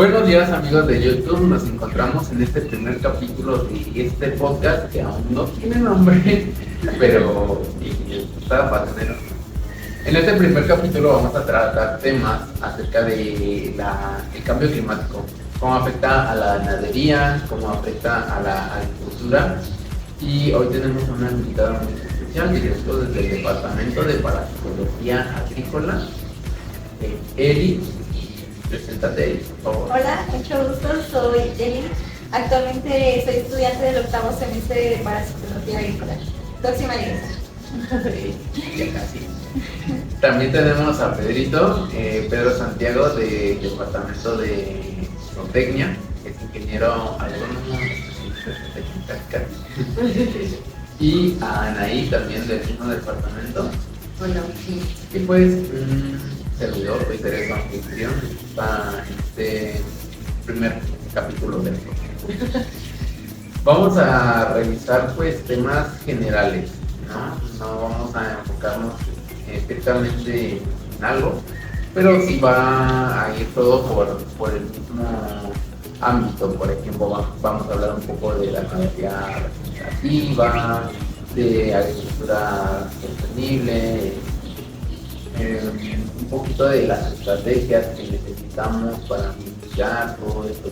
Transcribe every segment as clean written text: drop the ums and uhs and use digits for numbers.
Buenos días amigos de YouTube, nos encontramos en este primer capítulo de este podcast que aún no tiene nombre, pero está para tener. En este primer capítulo vamos a tratar temas acerca de el cambio climático, cómo afecta a la ganadería, cómo afecta a la agricultura, y hoy tenemos una invitada muy especial, directo desde el Departamento de Parasitología Agrícola, Eli. Preséntate, por favor. Hola, mucho gusto, soy Eli. Actualmente soy estudiante del octavo semestre de Parasitología Agrícola. Próxima iglesia. Ya casi. También tenemos a Pedrito, Pedro Santiago, del Departamento de Zootecnia, que es ingeniero agrónomo y a Anaí, también del mismo departamento. Hola. Y pues, servidor, pues seré su anfitrión para este primer capítulo del podcast. Vamos a revisar pues temas generales, no vamos a enfocarnos estrictamente en algo, pero sí va a ir todo por el mismo ámbito. Por ejemplo, vamos a hablar un poco de la ganadería regenerativa, de agricultura sostenible, un poquito de las estrategias que necesitamos para mitigar todo esto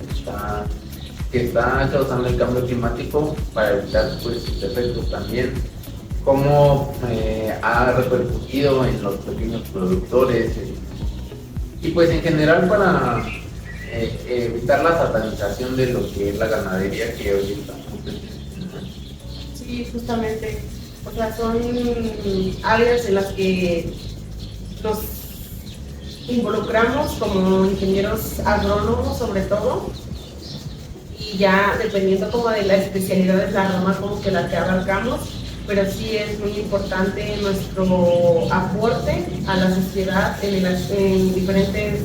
que está causando el cambio climático, para evitar pues sus efectos también, cómo ha repercutido en los pequeños productores, y pues en general para evitar la satanización de lo que es la ganadería que hoy estamos teniendo. Sí, justamente, o sea, son áreas en las que nos involucramos como ingenieros agrónomos sobre todo, y ya dependiendo como de la especialidad de la rama como que la que abarcamos, pero sí es muy importante nuestro aporte a la sociedad en diferentes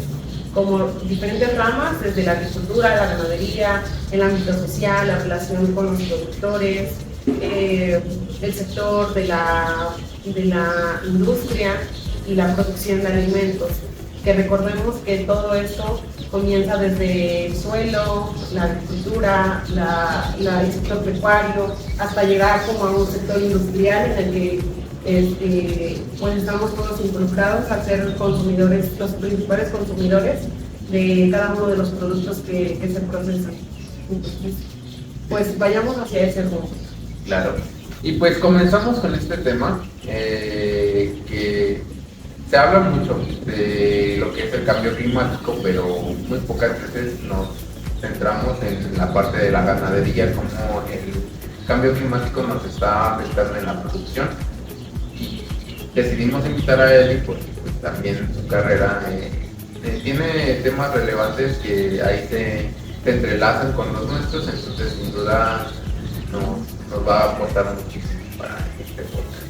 ramas, desde la agricultura, la ganadería, el ámbito social, la relación con los productores, el sector de la industria y la producción de alimentos, que recordemos que todo esto comienza desde el suelo, la agricultura, el sector pecuario, hasta llegar como a un sector industrial en el que pues estamos todos involucrados a ser consumidores, los principales consumidores de cada uno de los productos que se procesan. Entonces, pues vayamos hacia ese rumbo. Claro. Y pues comenzamos con este tema que se habla mucho de lo que es el cambio climático, pero muy pocas veces nos centramos en la parte de la ganadería, como el cambio climático nos está afectando en la producción. Y decidimos invitar a Eli porque pues, también su carrera tiene temas relevantes que ahí se entrelazan con los nuestros, entonces sin duda nos va a aportar muchísimo para este podcast.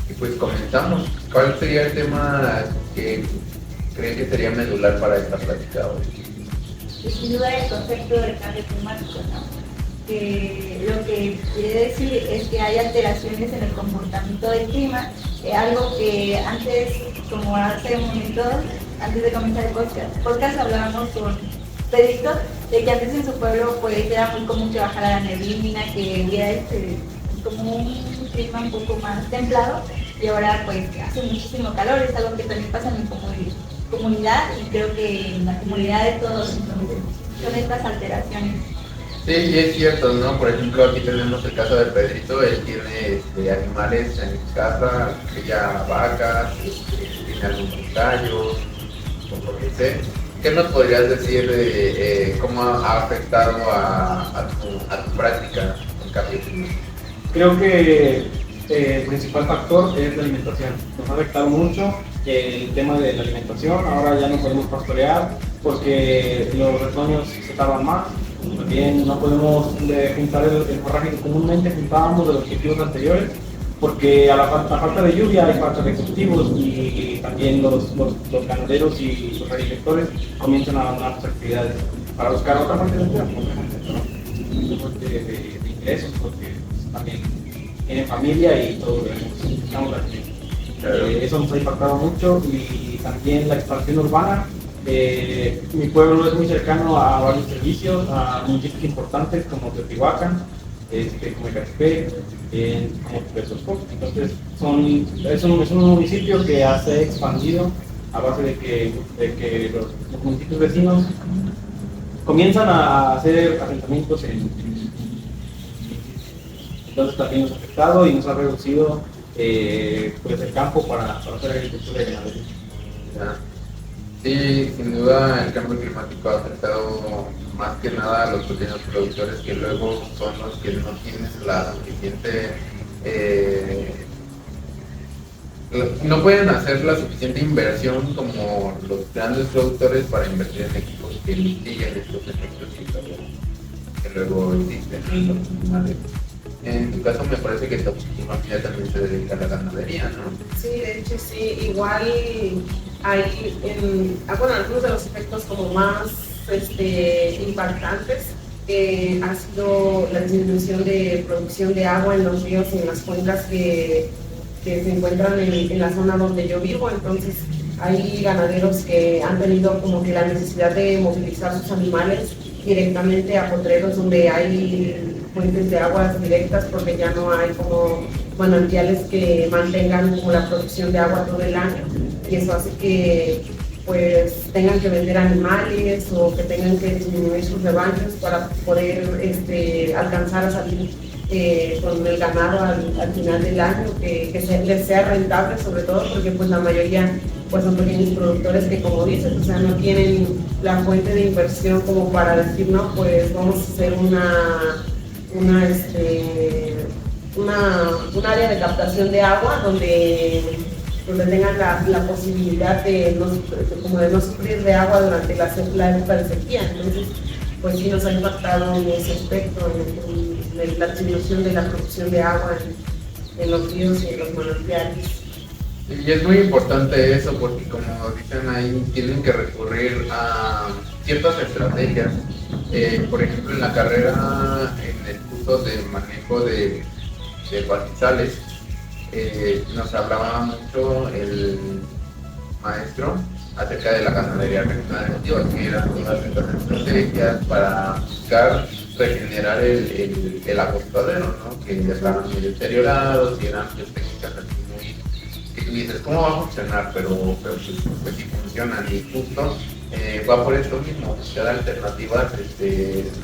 Y pues comenzamos. ¿Cuál sería el tema que creen que sería medular para esta plática hoy? Pues sin duda el concepto del cambio climático, que lo que quiere decir es que hay alteraciones en el comportamiento del clima, algo que antes, como hace un momento, antes de comenzar el podcast hablábamos con Pedrito, de que antes en su pueblo pues era muy común que bajara la neblina, que hubiera como un clima un poco más templado, y ahora pues hace muchísimo calor. Es algo que también pasa en mi comunidad, y creo que en la comunidad de todos son estas alteraciones. Sí, es cierto, ¿no? Por ejemplo, aquí tenemos el caso de Pedrito. Él tiene animales en su casa, cría vacas, tiene algunos gallos, por lo que sé. ¿Qué nos podrías decir de cómo ha afectado a tu práctica en cambio climático? Creo que el principal factor es la alimentación. Nos ha afectado mucho el tema de la alimentación. Ahora ya no podemos pastorear porque los retoños se tardan más. También no podemos juntar el forraje que comúnmente juntábamos de los cultivos anteriores, porque a la falta de lluvia hay falta de cultivos, y también los ganaderos y los agricultores comienzan a abandonar sus actividades para buscar otra fuente de empleo, de ingresos, porque también tienen familia y todos necesitamos la actividad. Eso nos ha impactado mucho, y también la expansión urbana Mi pueblo es muy cercano a varios servicios, a municipios importantes como Teotihuacán, como Ecatepec, como Tepetzotco. Entonces, es un municipio que se ha expandido a base de que los municipios vecinos comienzan a hacer asentamientos entonces también nos ha afectado y nos ha reducido pues el campo para hacer agricultura y ganadería. Sí, sin duda el cambio climático ha afectado más que nada a los pequeños productores, que luego son los que no tienen la suficiente, no pueden hacer la suficiente inversión como los grandes productores para invertir en equipos que mitiguen estos efectos que luego existen. En tu caso me parece que tu familia también se dedica a la ganadería, ¿no? Sí, de hecho sí, igual hay algunos de los efectos como más impactantes ha sido la disminución de producción de agua en los ríos y en las cuencas que se encuentran en la zona donde yo vivo. Entonces hay ganaderos que han tenido como que la necesidad de movilizar sus animales directamente a potreros donde hay fuentes de aguas directas, porque ya no hay como manantiales que mantengan como la producción de agua todo el año, y eso hace que pues tengan que vender animales o que tengan que disminuir sus rebaños para poder alcanzar a salir con el ganado al final del año, que les sea rentable, sobre todo porque pues la mayoría pues son pequeños productores que, como dices, o sea, no tienen la fuente de inversión como para decir, no, pues vamos a hacer un área de captación de agua donde tengan la posibilidad de no sufrir de agua durante la época de sequía. Entonces, pues sí nos ha impactado en ese aspecto, en la disminución de la producción de agua en los ríos y en los manantiales. Y es muy importante eso, porque como dicen ahí, tienen que recurrir a ciertas estrategias. Por ejemplo, en la carrera, en el curso de manejo de pastizales, nos hablaba mucho el maestro acerca de la ganadería regenerativa, que eran todas estas estrategias para buscar regenerar el acostadero, ¿no? Que ya estaban muy deteriorados y eran pues, técnicas así muy, que tú dices, ¿cómo va a funcionar? Pero pues sí funcionan, y justo va por esto mismo, buscar alternativas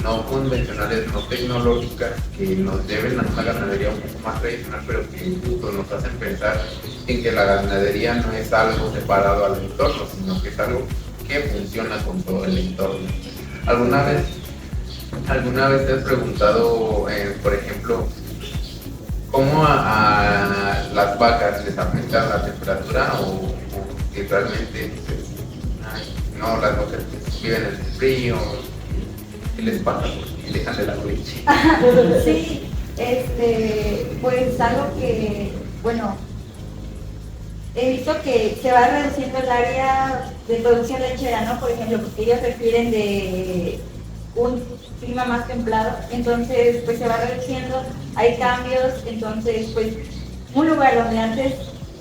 no convencionales, no tecnológicas, que nos lleven a una ganadería un poco más tradicional, pero que justo nos hacen pensar en que la ganadería no es algo separado al entorno, sino que es algo que funciona con todo el entorno. ¿Alguna vez te has preguntado, por ejemplo, cómo a las vacas les afecta la temperatura, o que realmente no, las vacas viven en el frío, ¿qué les pasa? Porque dejan de la leche. Sí, pues algo que, bueno, he visto que se va reduciendo el área de producción lechera, ¿no? Por ejemplo, porque ellos requieren de un clima más templado, entonces pues se va reduciendo, hay cambios, entonces pues un lugar donde antes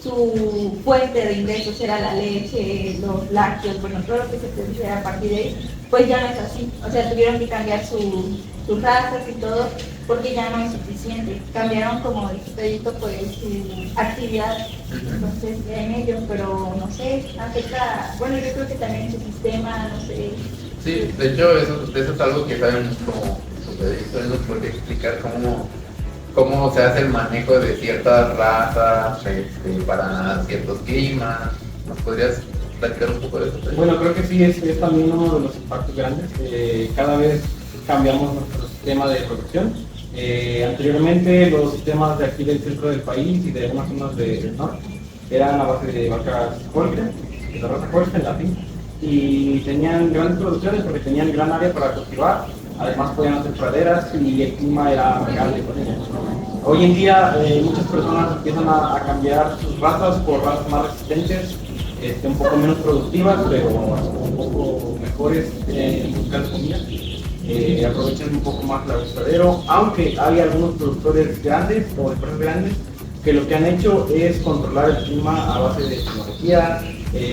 su fuente de ingresos era la leche, los lácteos, bueno, todo lo que se producía a partir de ahí, pues ya no es así. O sea, tuvieron que cambiar sus razas y todo, porque ya no es suficiente. Cambiaron, como dijiste, pues su actividad, entonces en ello, pero no sé, afecta, bueno, yo creo que también su sistema, no sé. Sí, de hecho, eso es algo que sabemos como esto nos puede explicar cómo se hace el manejo de ciertas razas para ciertos climas. ¿Nos podrías platicar un poco de eso? Bueno, creo que sí, es también uno de los impactos grandes. Cada vez cambiamos nuestro sistema de producción. Anteriormente los sistemas de aquí del centro del país y de algunas zonas del norte eran a base de vacas Holstein, de la raza Holstein, latín, y tenían grandes producciones porque tenían gran área para cultivar. Además podían hacer praderas y el clima era amigable con ellas. Hoy en día muchas personas empiezan a cambiar sus razas por razas más resistentes, un poco menos productivas, pero un poco mejores en buscar comida. Aprovechan un poco más el agostadero, aunque hay algunos productores grandes o empresas grandes que lo que han hecho es controlar el clima a base de tecnología,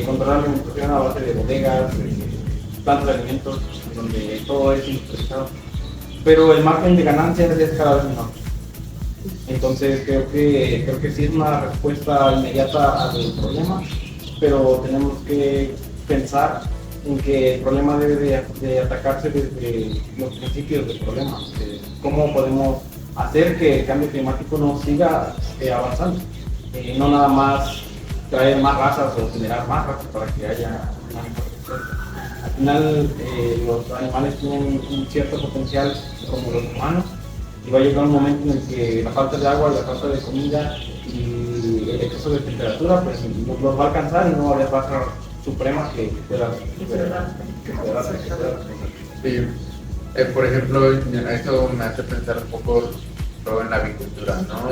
controlar la alimentación a base de bodegas, plantas de alimentos, donde todo es industrializado. Pero el margen de ganancias es cada vez menor. Entonces creo que sí es una respuesta inmediata al problema, pero tenemos que pensar en que el problema debe de atacarse desde los principios del problema. ¿Cómo podemos hacer que el cambio climático no siga avanzando? No nada más traer más razas o generar más razas para que haya una mejor respuesta. Al final los animales tienen un cierto potencial como los humanos, y va a llegar un momento en el que la falta de agua, la falta de comida y el exceso de temperatura pues nos va a alcanzar y no va a haber raza suprema que pueda Sí. Por ejemplo, esto me hace pensar un poco luego en la agricultura, ¿no?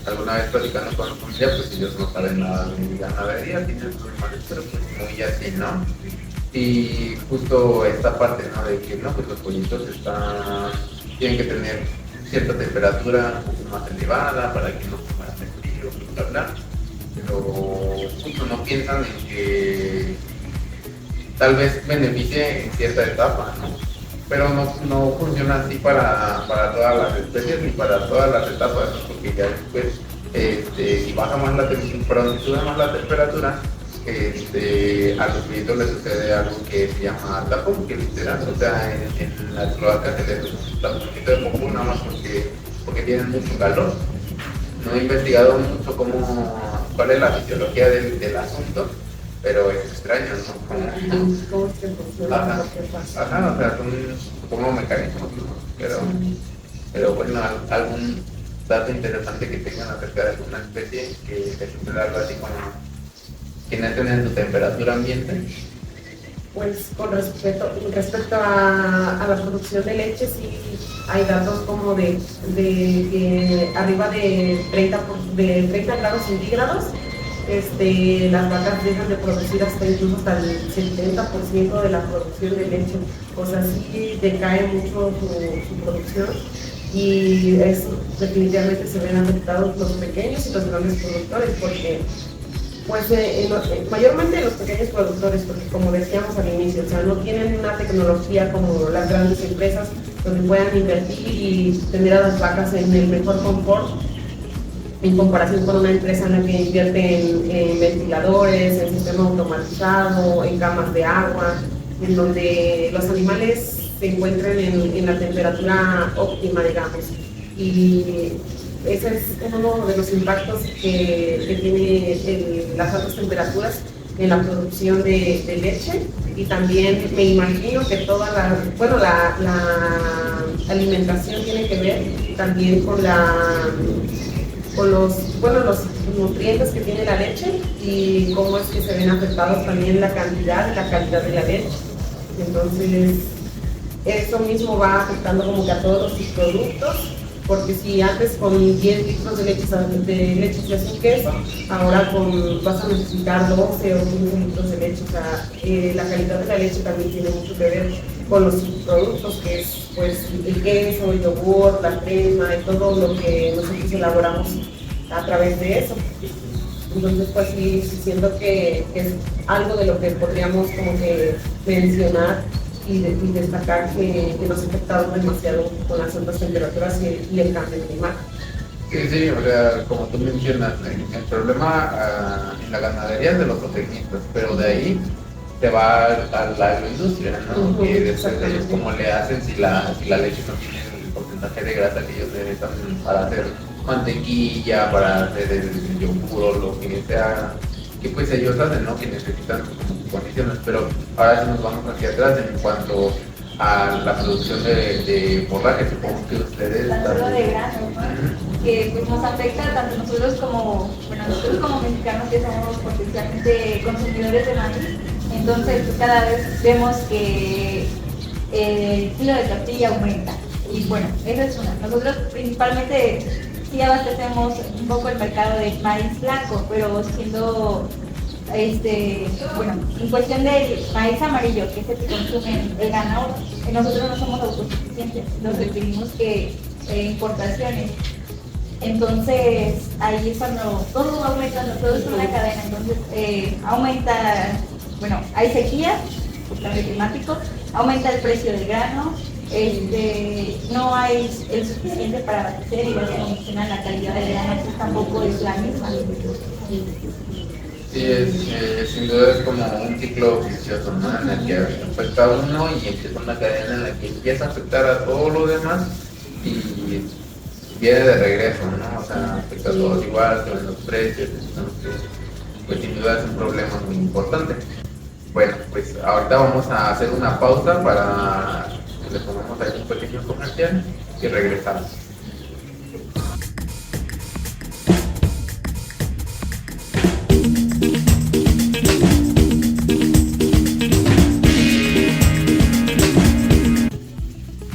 Alguna vez platicando con la familia, pues ellos no saben nada de ganadería, tienen sus animales, pero pues muy así, ¿no? Y justo esta parte, ¿no? De que, no, pues los pollitos tienen que tener cierta temperatura un poco más elevada para que no se mueran de frío, bla, bla, bla. Pero justo no piensan en que tal vez beneficie en cierta etapa, ¿no? Pero no funciona así para todas las especies ni para todas las etapas, ¿no? Porque ya después, si baja más la temperatura, si sube más la temperatura, a los pollitos les sucede algo que se llama tapón, que literal, o sea, en las cloacas se les da un poquito de popó nada más porque tienen mucho calor. No he investigado mucho cuál es la fisiología del asunto, pero es extraño, ¿no? ¿Cómo es que funciona? Ajá, o sea, son como mecanismos, ¿no? Pero bueno, algún dato interesante que tengan acerca de alguna especie que suceda algo así como que no tienen su temperatura ambiente. Pues con respecto a la producción de leche, sí hay datos como de que arriba de 30 grados centígrados, las vacas dejan de producir incluso hasta el 70% de la producción de leche. O sea, sí decae mucho su producción y definitivamente se ven afectados los pequeños y los grandes productores, porque pues mayormente los pequeños productores, porque como decíamos al inicio, o sea, no tienen una tecnología como las grandes empresas donde puedan invertir y tener a las vacas en el mejor confort en comparación con una empresa en la que invierte en ventiladores, en sistema automatizado, en camas de agua, en donde los animales se encuentren en la temperatura óptima, digamos. Y ese es uno de los impactos que tiene las altas temperaturas en la producción de leche, y también me imagino que toda la alimentación tiene que ver también con los nutrientes que tiene la leche y cómo es que se ven afectados también la cantidad y la calidad de la leche. Entonces, eso mismo va afectando como que a todos los productos, porque si antes con 10 litros de leche se hace un queso, ahora vas a necesitar 12 o 15 litros de leche. O sea, la calidad de la leche también tiene mucho que ver con los productos, que es pues el queso, el yogur, la crema y todo lo que nosotros elaboramos a través de eso. Entonces, pues sí siento que es algo de lo que podríamos como que mencionar y destacar que nos ha afectado demasiado con las altas temperaturas y el cambio climático. Sí, o sea, como tú mencionas, el problema en la ganadería es de los zootecnistas, pero de ahí se va a la agroindustria, ¿no? Y después ellos cómo le hacen si la leche no tiene el porcentaje de grasa que ellos necesitan para hacer mantequilla, para hacer el yogur o lo que sea, que pues ellos hacen, ¿no? Que necesitan sus condiciones. Pero ahora sí nos vamos hacia atrás en cuanto a la producción de forraje, supongo que ustedes solo de grano, ¿no? Que pues nos afecta tanto nosotros como mexicanos, que somos potencialmente consumidores de maíz. Entonces pues, cada vez vemos que el kilo de tortilla aumenta. Y bueno, esa es una. Nosotros principalmente sí abastecemos un poco el mercado de maíz blanco, pero siendo, en cuestión del maíz amarillo, que es el que consume el ganado, nosotros no somos autosuficientes, nos requerimos que importaciones. Entonces, ahí es cuando todo va aumentando, todo es una cadena. Entonces, aumenta, bueno, hay sequía, por cambio climático, aumenta el precio del grano, no hay el suficiente para abastecer y, como mencionan, la calidad del grano pues, tampoco es la misma. Sí, sin duda es como un ciclo vicioso, ¿no? En el que afecta a uno y empieza una cadena en la que empieza a afectar a todo lo demás y viene de regreso, ¿no? O sea, afecta a todos igual, suben los precios, entonces, pues sin duda es un problema muy importante. Bueno, pues ahorita vamos a hacer una pausa para que le pongamos ahí un pequeño comercial y regresamos.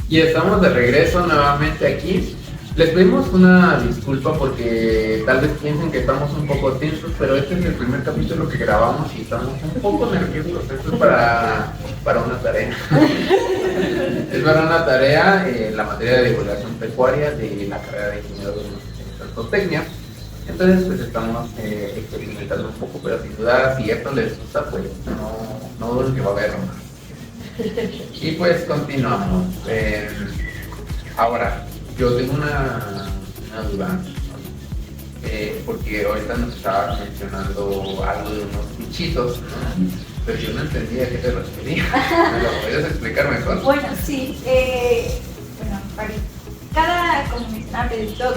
Y estamos de regreso nuevamente aquí. Les pedimos una disculpa porque tal vez piensen que estamos un poco tensos, pero este es el primer capítulo que grabamos y estamos un poco nerviosos. Esto es para una tarea. Es para una tarea en la materia de divulgación pecuaria de la carrera de ingeniero en zootecnia. Entonces pues estamos experimentando un poco, pero sin duda si esto les gusta, pues no duden que va a haber más. Y pues continuamos. Ahora, yo tengo una duda, porque ahorita nos estabas mencionando algo de unos bichitos, ¿no? Pero yo no entendía a qué te referías. ¿Me lo podrías explicar mejor? Bueno, sí. Bueno, como mencionaba,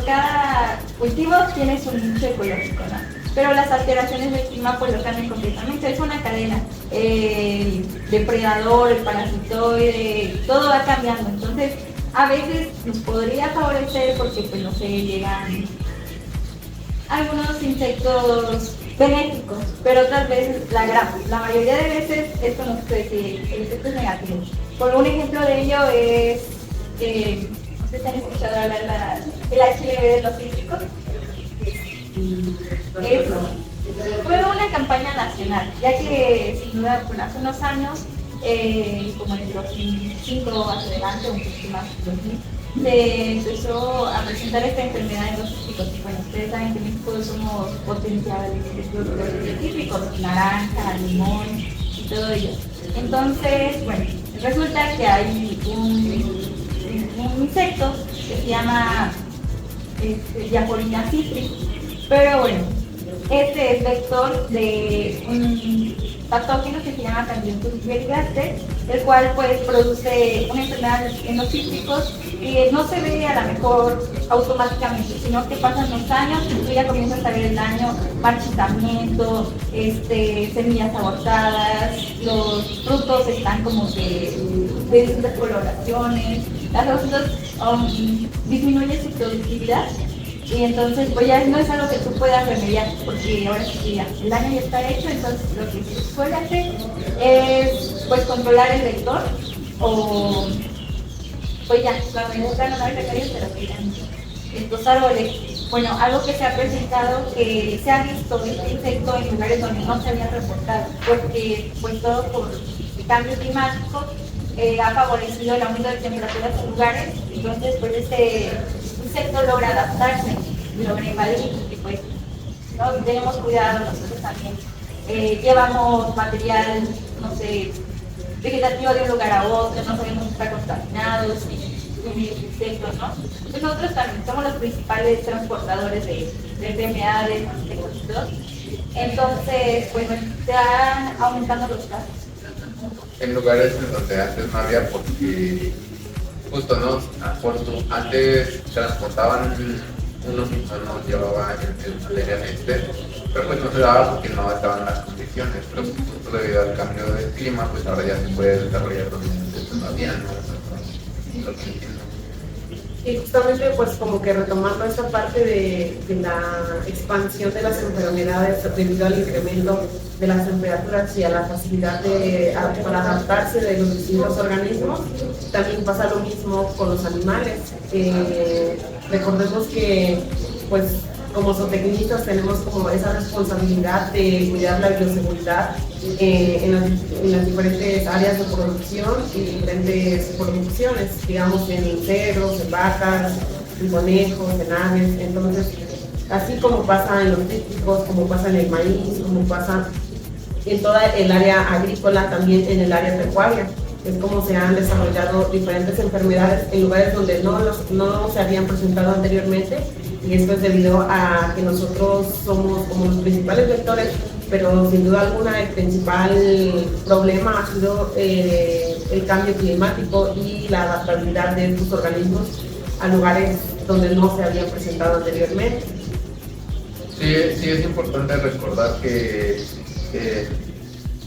cada cultivo tiene su nicho ecológico, ¿no? Pero las alteraciones del clima pues lo cambian completamente, es una cadena, el depredador, el parasitoide, todo va cambiando, entonces a veces nos podría favorecer porque pues no sé, llegan algunos insectos benéficos, pero otras veces la mayoría de veces esto nos puede decir, el efecto es negativo. Por un ejemplo de ello es, no sé si han escuchado hablar el HLB de los cítricos. Fue una campaña nacional, ya que sin duda bueno, hace unos años, como en el 2005 hacia adelante, un poquito más de 2000, se empezó a presentar esta enfermedad en los cítricos. Y bueno, ustedes saben que en México somos potenciales los cítricos, naranja, limón y todo ello. Entonces, bueno, resulta que hay un insecto que se llama Diaporina citris, pero bueno, este es vector de un patógeno que se llama Candiotus verigaster, el cual pues produce una enfermedad en los cítricos y no se ve a lo mejor automáticamente, sino que pasan los años y tú ya comienzas a ver el daño, marchitamiento, semillas abortadas, los frutos están como de distintas coloraciones, las hojas disminuye su productividad. Y entonces, pues ya no es algo que tú puedas remediar, porque ahora sí ya el daño ya está hecho, entonces lo que se suele hacer es pues controlar el vector o pues ya, cuando ya están una vez recaídos, pero que tiran estos árboles. Bueno, algo que se ha presentado, que se ha visto este insecto en lugares donde no se había reportado, porque pues todo por el cambio climático ha favorecido el aumento de temperaturas en lugares, entonces pues este insecto logra adaptarse y logra invadir y pues ¿no? Tenemos cuidado nosotros también. Llevamos material, no sé, vegetativo de un lugar a otro, no sabemos si está contaminado, si insectos, ¿no? Entonces nosotros también somos los principales transportadores de enfermedades, de cosas. Entonces, pues se van aumentando los casos. En lugares en donde antes no había, porque justo no, antes transportaban unos insumos, llevaban el material pero pues no se daba porque no estaban las condiciones, pero justo debido al cambio del clima, pues ahora ya se puede desarrollar donde todavía no, lo que entiendo. Y justamente pues como que retomando esta parte de la expansión de las enfermedades debido al incremento de las temperaturas y a la facilidad para adaptarse de los distintos organismos, también pasa lo mismo con los animales. Recordemos que pues como zootecnistas tenemos como esa responsabilidad de cuidar la bioseguridad en las diferentes áreas de producción y diferentes producciones, digamos en cerdos, en vacas, en conejos, en aves. Entonces, así como pasa en los cítricos, como pasa en el maíz, como pasa en toda el área agrícola, también en el área pecuaria. Es como se han desarrollado diferentes enfermedades en lugares donde no se habían presentado anteriormente, y esto es debido a que nosotros somos como los principales vectores, pero sin duda alguna el principal problema ha sido el cambio climático y la adaptabilidad de estos organismos a lugares donde no se habían presentado anteriormente. Sí, sí es importante recordar que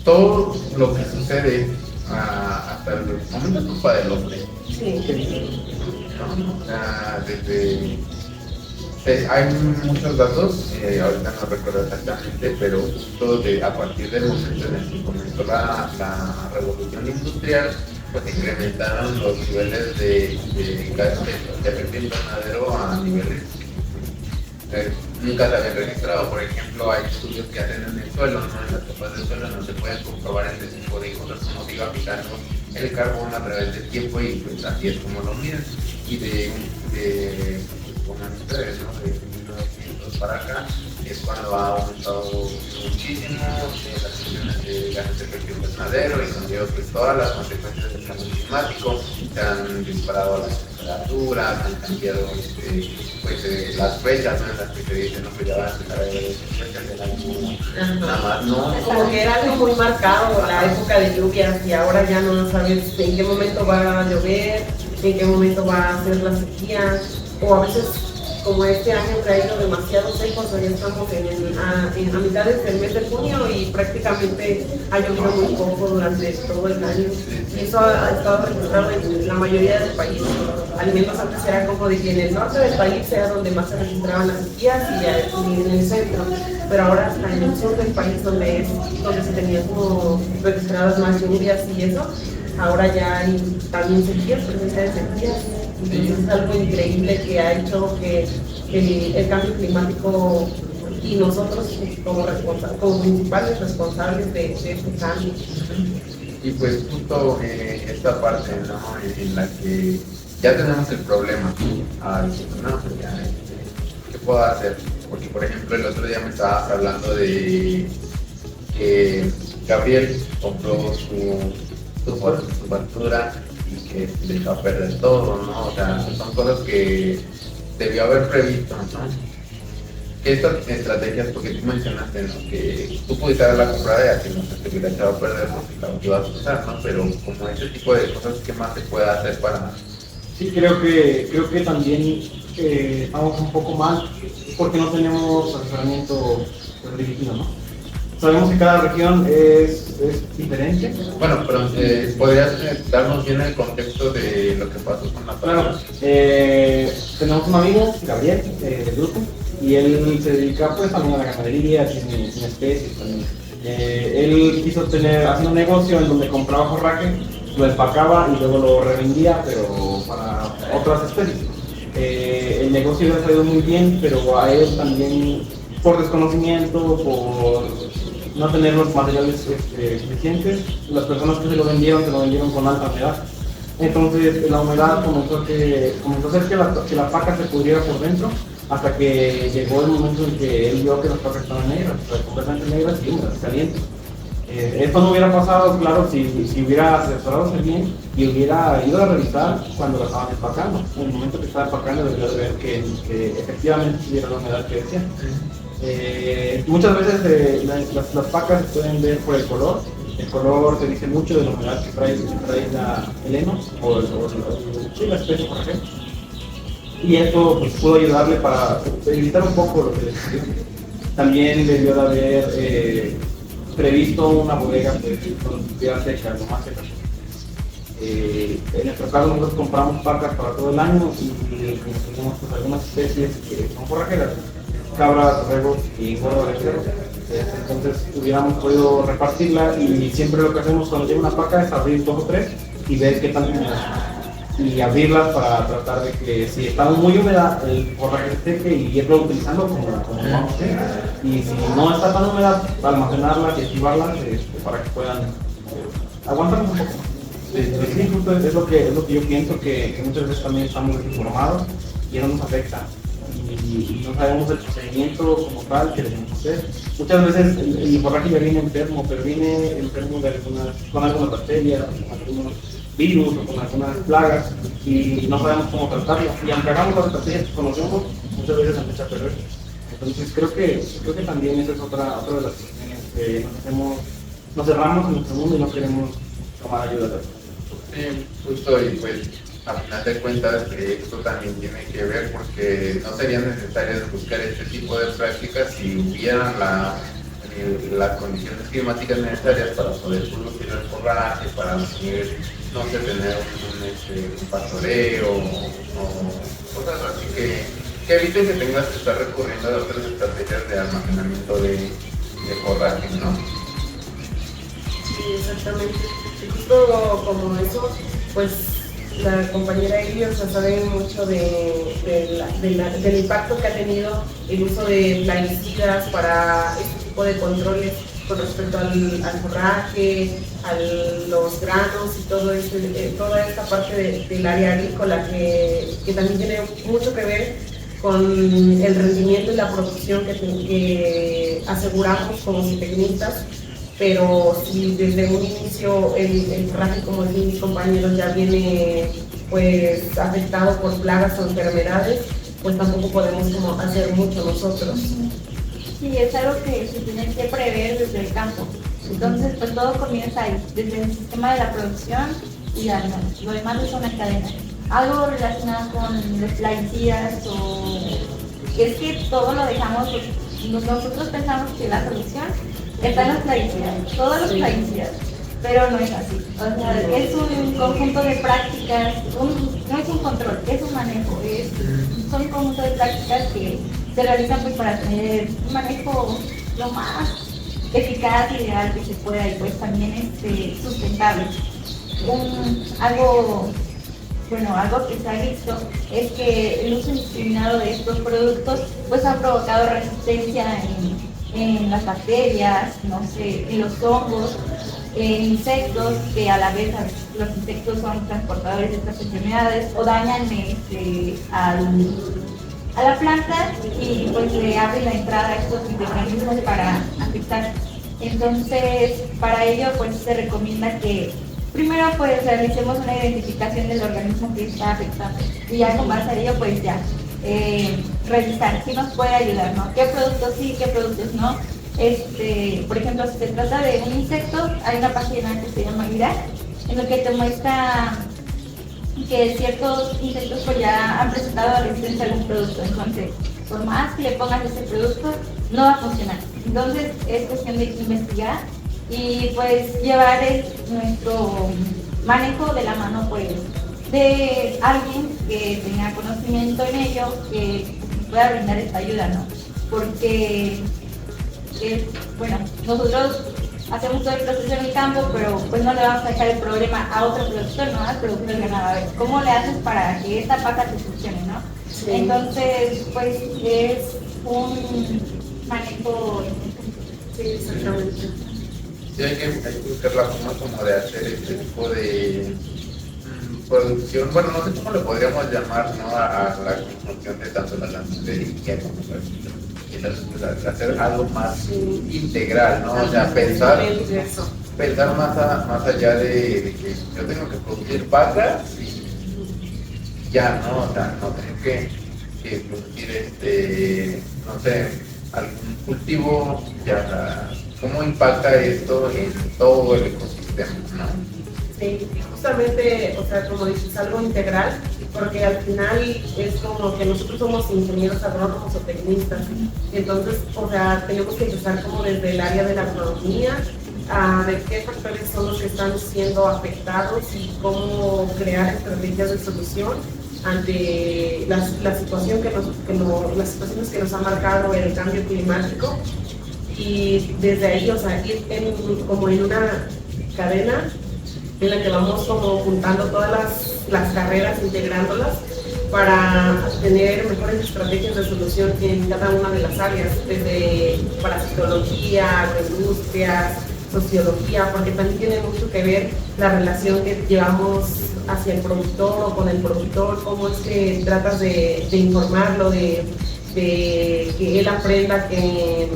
todo lo que sucede hasta el momento es culpa del hombre. Sí. ¿No? O sea, hay muchos datos, ahorita no recuerdo exactamente, pero justo a partir del momento en el que comenzó la revolución industrial, pues incrementaron los niveles de efecto invernadero a niveles nunca se habían registrado. Por ejemplo, hay estudios que hacen en el suelo, ¿no? En las capas del suelo, no se pueden comprobar este tipo de cosas, como se iba aplicando el carbón a través del tiempo, y pues así es como lo miden. Y como ustedes, ¿no? De 1900 para acá es cuando ha aumentado muchísimo las emisiones de gases de efecto invernadero, y con ello pues todas las consecuencias del cambio climático. Se han disparado las temperaturas, han cambiado las fechas, ¿no? En las que se dice, no, pues ya van a empezar a ver fechas del año, nada más, ¿no? Como que era algo muy marcado, la época de lluvias, y ahora ya no sabes en qué momento va a llover, en qué momento va a ser la sequía, o a veces, como este año que ha ido demasiado seco, ya estamos a mitades del mes de junio y prácticamente ha llovido muy poco durante todo el año. Y eso ha estado registrado en la mayoría del país. Al menos antes era como de que en el norte del país era donde más se registraban las sequías, y en el centro. Pero ahora hasta en el sur del país, donde se tenían como registradas más lluvias y eso, ahora ya hay también sequías, presencia de sequías. Entonces es algo increíble que ha hecho que el cambio climático, y nosotros como principales responsables de este cambio. Y pues justo esta parte, ¿no? En la que ya tenemos el problema, no, pues ya, ¿qué puedo hacer? Porque por ejemplo el otro día me estabas hablando de que Gabriel compró su factura y que le echó a perder todo, ¿no? O sea, son cosas que debió haber previsto, ¿no? Estas estrategias, porque tú mencionaste, ¿no? Que tú pudiste haberla comprado y así no se te hubiera echado a perder porque la ibas a usar, ¿no? Pero como ese tipo de cosas, ¿qué más se puede hacer para...? Sí, creo que también estamos un poco mal porque no tenemos asesoramiento dirigido, ¿no? Sabemos que cada región es diferente. Bueno, pero ¿podrías darnos bien el contexto de lo que pasó con la Claro, tenemos un amigo, Gabriel, del grupo, y él se dedica pues también a la ganadería, tiene especies también. Él quiso hacer un negocio en donde compraba forraje, lo empacaba y luego lo revendía, pero para otras especies. El negocio le ha salido muy bien, pero a él también, por desconocimiento, por no tener los materiales suficientes, las personas que se lo vendieron con alta humedad. Entonces la humedad comenzó a hacer que la paca se pudriera por dentro, hasta que llegó el momento en que él vio que las pacas estaban negras, completamente negras y húmedas, calientes. Esto no hubiera pasado, claro, si hubiera asesorado bien y hubiera ido a revisar cuando la estaban empacando. En el momento que estaba empacando debería de ver que efectivamente tuviera la humedad que decía. Muchas veces las pacas se pueden ver por el color. El color te dice mucho de la humedad que trae el heno o la especie, por ejemplo. Y esto pues, pudo ayudarle para evitar un poco lo que le sucedió. También debió de haber previsto una bodega con estuviera seca, lo más seca. En nuestro caso nosotros compramos pacas para todo el año y tenemos pues, algunas especies que son forrajeras, cabras, borregos y gordo de cerdo. Entonces hubiéramos podido repartirla, y siempre lo que hacemos cuando llega una paca es abrir 2 o 3 y ver qué tan húmedas son, y abrirlas para tratar de que si está muy húmeda el forraje se seque y irlo utilizando como vamos a hacer, y si no está tan húmeda almacenarlas y activarlas para que puedan aguantar un poco. Sí, justo es lo que yo pienso, que muchas veces también estamos desinformados y eso nos afecta. Y no sabemos el procedimiento como tal que debemos hacer. Muchas veces el forraje ya viene enfermo, pero viene enfermo con algunas bacterias, con algunos virus o con algunas plagas y no sabemos cómo tratarlo. Y aunque hagamos las estrategias que conocemos, muchas veces se empieza a perder. Entonces creo que también esa es otra de las cuestiones que nos cerramos en nuestro mundo y no queremos tomar ayuda de otros. Sí, justo, y pues a final de cuentas esto también tiene que ver porque no serían necesarias buscar este tipo de prácticas si hubieran las condiciones climáticas necesarias para poder producir el forraje, para poder, no sé, tener un pastoreo o cosas así que eviten que tengas que estar recurriendo a otras estrategias de almacenamiento de forraje, ¿no? Sí, exactamente. Y justo como eso, pues la compañera Eli, o sea, sabe mucho del impacto que ha tenido el uso de plaguicidas para este tipo de controles con respecto al forraje, a los granos y toda esta parte del área agrícola que también tiene mucho que ver con el rendimiento y la producción que aseguramos como zootecnistas. Pero si desde un inicio el forraje, como dicen mis compañeros, ya viene pues afectado por plagas o enfermedades, pues tampoco podemos como hacer mucho nosotros. Sí, es algo que se tiene que prever desde el campo. Entonces, pues todo comienza ahí, desde el sistema de la producción y lo demás es una cadena. Algo relacionado con los plaguicidas o es que todo lo dejamos, nosotros pensamos que la solución está en los plaguicidas, todos los plaguicidas, pero no es así. O sea, es un conjunto de prácticas, no es un control, es un manejo, son un conjunto de prácticas que se realizan pues para tener un manejo lo más eficaz y ideal que se pueda y pues también sustentable. Algo que se ha visto es que el uso indiscriminado de estos productos pues ha provocado resistencia en las bacterias, no sé, en los hongos, en insectos, que a la vez los insectos son transportadores de estas enfermedades o dañan a la planta y pues le abren la entrada a estos microorganismos para afectar. Entonces, para ello pues se recomienda que primero pues realicemos una identificación del organismo que está afectando y ya con base a ello pues ya revisar si nos puede ayudar, ¿no? ¿Qué productos sí, qué productos no? Por ejemplo, si se trata de un insecto, hay una página que se llama IRA, en lo que te muestra que ciertos insectos pues ya han presentado resistencia a algún producto, entonces por más que le pongas ese producto no va a funcionar. Entonces es cuestión de investigar y pues llevar nuestro manejo de la mano pues de alguien que tenga conocimiento en ello, que nos pueda brindar esta ayuda, ¿no? Porque nosotros hacemos todo el proceso en el campo, pero pues no le vamos a dejar el problema a otro productor, ¿no? Al productor ganado. A ver, ¿cómo le haces para que esta pata te funcione, no? Sí. Entonces, pues es un manejo. Sí, exactamente. Sí, hay que buscar la forma como de hacer este tipo de producción. Bueno, no sé cómo le podríamos llamar, ¿no? A la construcción de tanto la ganadería como la hacer algo más integral, ¿no? O sea, pensar más allá de que yo tengo que producir vacas y ya, ¿no? O sea, no tengo que producir, no sé, algún cultivo, ya, ¿cómo impacta esto en todo el ecosistema, ¿no? Sí, justamente, o sea, como dices, algo integral, porque al final es como que nosotros somos ingenieros agrónomos o tecnistas, entonces, o sea, tenemos que empezar como desde el área de la agronomía, a ver qué factores son los que están siendo afectados y cómo crear estrategias de solución ante la situación las situaciones que nos ha marcado el cambio climático, y desde ahí, o sea, ir como en una cadena en la que vamos como juntando todas las carreras, integrándolas para tener mejores estrategias de solución en cada una de las áreas, desde parasitología, agroindustrias, sociología, porque también tiene mucho que ver la relación que llevamos hacia el productor o con el productor, cómo es que tratas de informarlo, de que él aprenda que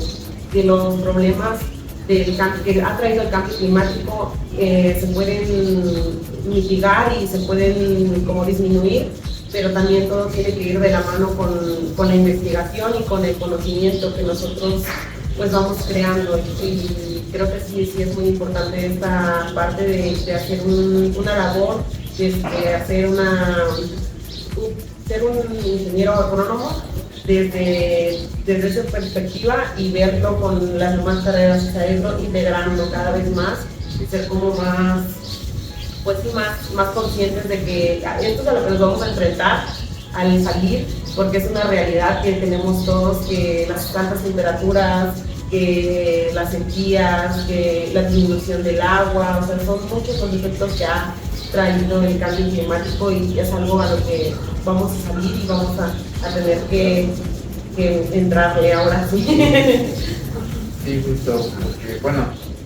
los problemas que ha traído el cambio climático se pueden mitigar y se pueden como disminuir, pero también todo tiene que ir de la mano con la investigación y con el conocimiento que nosotros pues vamos creando, y creo que sí es muy importante esta parte de hacer una labor, de ser un ingeniero agrónomo desde esa perspectiva y verlo con las demás carreras, o sea, irlo integrando cada vez más y ser como más, pues sí, más conscientes de que esto es a lo que nos vamos a enfrentar al salir, porque es una realidad que tenemos todos, que las altas temperaturas, que las sequías, que la disminución del agua, o sea, son muchos los efectos que ha traído el cambio climático, y es algo a lo que vamos a salir y vamos a tener que entrarle ahora sí. Sí, justo, porque bueno,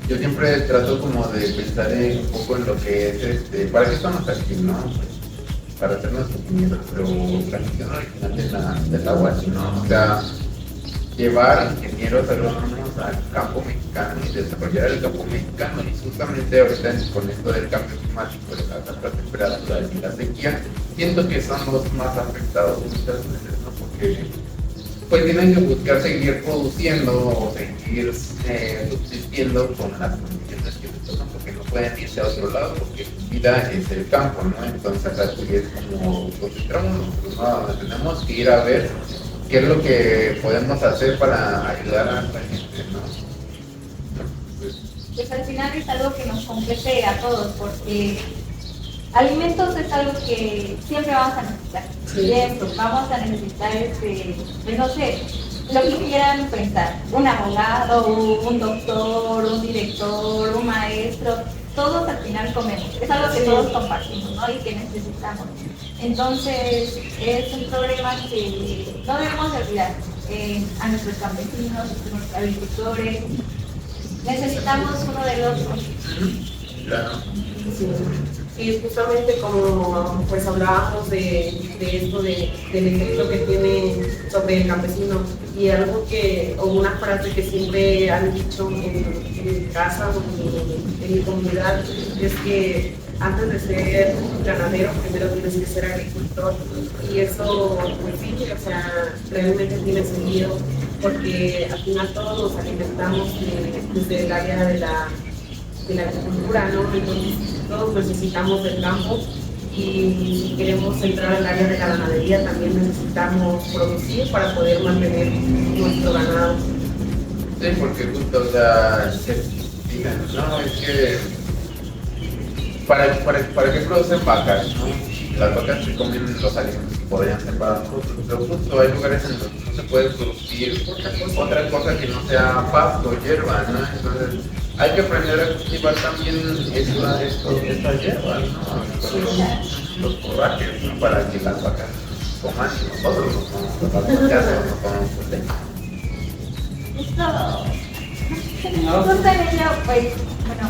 yo siempre trato como de pensar un poco en lo que es, ¿para qué estamos aquí, no? Para hacer nuestro comida, pero la gestión original del agua, sino, o sea, llevar ingenieros agrónomos al campo mexicano y desarrollar el campo mexicano, y justamente ahorita con esto del cambio climático, de las altas temperaturas y la sequía, siento que son los más afectados muchas veces, ¿no? Porque pues tienen que buscar seguir produciendo o seguir subsistiendo con las condiciones que les tocan, porque no pueden irse a otro lado, porque su vida es el campo, ¿no? Entonces aquí es como pues entramos nosotros, ¿no? Donde tenemos que ir a ver qué es lo que podemos hacer para ayudar a la gente, ¿no? Pues al final es algo que nos compete a todos, porque alimentos es algo que siempre vamos a necesitar. Sí. Siempre vamos a necesitar, pues no sé, lo que quieran pensar, un abogado, un doctor, un director, un maestro, todos al final comemos. Es algo que todos compartimos, ¿no? Y que necesitamos. Entonces, es un problema que no debemos de olvidar a nuestros campesinos, a nuestros agricultores. Necesitamos uno del otro. Claro. Sí. Y justamente como pues hablábamos de esto, del efecto que tiene sobre el campesino, y algo o una frase que siempre han dicho en mi casa o en mi comunidad, es que antes de ser ganadero primero tienes que ser agricultor, y eso pues sí, o sea, realmente tiene sentido, porque al final todos nos alimentamos desde el área de la agricultura, ¿no? Entonces todos necesitamos del campo, y si queremos entrar al área de la ganadería también necesitamos producir para poder mantener nuestro ganado. Sí, porque justo, o sea, dicen, no, es que ¿para qué producen vacas, no? Las vacas se comen los alimentos que podrían ser para nosotros, pero justo hay lugares en los que no se puede producir otra cosa que no sea pasto, hierba, ¿no? Entonces hay que aprender a cultivar también estas hierbas, ¿no? Los forrajes, ¿no? Para que las vacas coman y nosotros no comamos las vacas, no comamos Justo en ello, pues, bueno,